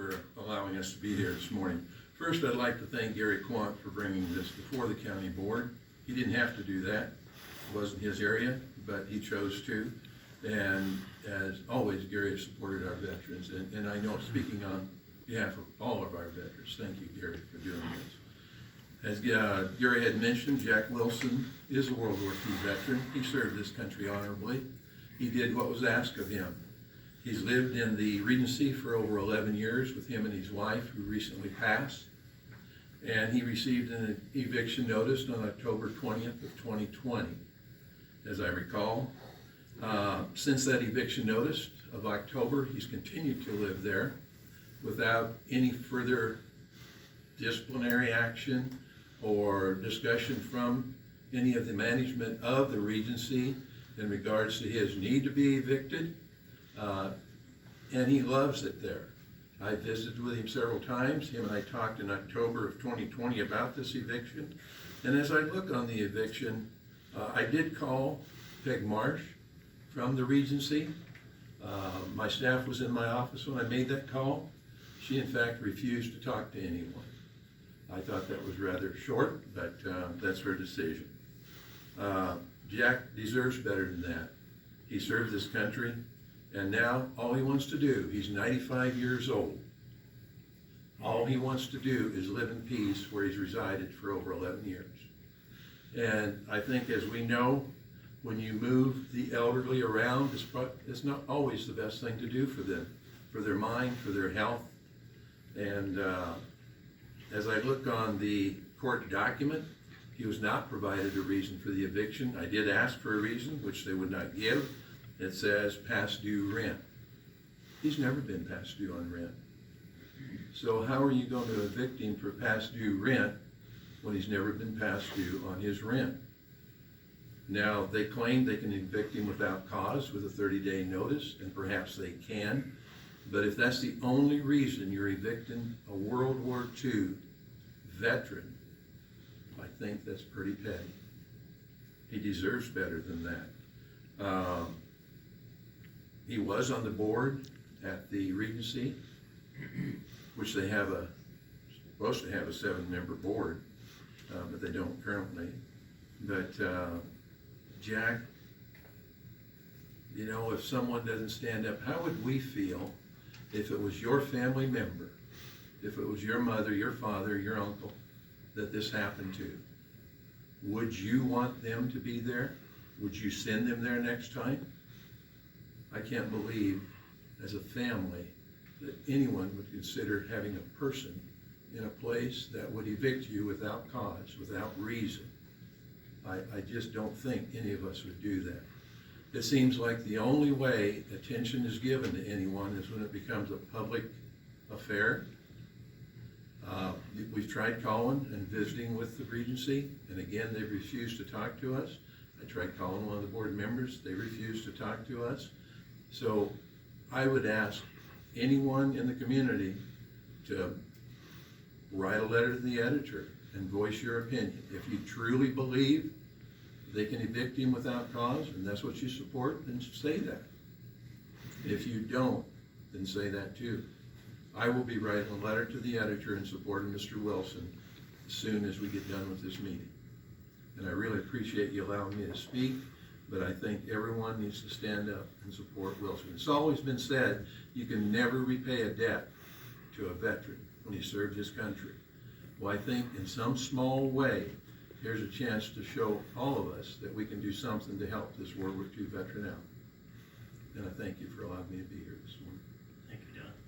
for allowing us to be here this morning. First, I'd like to thank Gary Quant for bringing this before the county board. He didn't have to do that. It wasn't his area, but he chose to. And as always, Gary has supported our veterans. And I know, speaking on behalf of all of our veterans, thank you, Gary, for doing this. As Gary had mentioned, Jack Wilson is a World War II veteran. He served this country honorably. He did what was asked of him. He's lived in the Regency for over 11 years with him and his wife, who recently passed. And he received an eviction notice on October 20th of 2020, as I recall. Since that eviction notice of October, he's continued to live there without any further disciplinary action or discussion from any of the management of the Regency in regards to his need to be evicted. And he loves it there. I visited with him several times. Him and I talked in October of 2020 about this eviction. And as I look on the eviction, I did call Peg Marsh from the Regency. My staff was in my office when I made that call. She, in fact, refused to talk to anyone. I thought that was rather short, but that's her decision. Jack deserves better than that. He served this country, and now all he wants to do, he's 95 years old. All he wants to do is live in peace where he's resided for over 11 years. And I think, as we know, when you move the elderly around, it's not always the best thing to do for them, for their mind, for their health. And as I look on the court document, he was not provided a reason for the eviction. I did ask for a reason, which they would not give. It says past due rent. He's never been past due on rent. So how are you going to evict him for past due rent when he's never been past due on his rent? Now, they claim they can evict him without cause with a 30-day notice, and perhaps they can. But if that's the only reason you're evicting a World War II veteran, I think that's pretty petty. He deserves better than that. He was on the board at the Regency, which they have supposed to have a 7-member board, but they don't currently. But Jack, you know, if someone doesn't stand up, how would we feel if it was your family member, if it was your mother, your father, your uncle, that this happened to? Would you want them to be there? Would you send them there next time? I can't believe, as a family, that anyone would consider having a person in a place that would evict you without cause, without reason. I just don't think any of us would do that. It seems like the only way attention is given to anyone is when it becomes a public affair. We've tried calling and visiting with the Regency, and again, they've refused to talk to us. I tried calling one of the board members. They refused to talk to us. So I would ask anyone in the community to write a letter to the editor and voice your opinion. If you truly believe they can evict him without cause, and that's what you support, then say that. If you don't, then say that too. I will be writing a letter to the editor in support of Mr. Wilson as soon as we get done with this meeting. And I really appreciate you allowing me to speak, but I think everyone needs to stand up and support Wilson. It's always been said, you can never repay a debt to a veteran when he served his country. Well, I think in some small way, here's a chance to show all of us that we can do something to help this World War II veteran out. And I thank you for allowing me to be here this morning.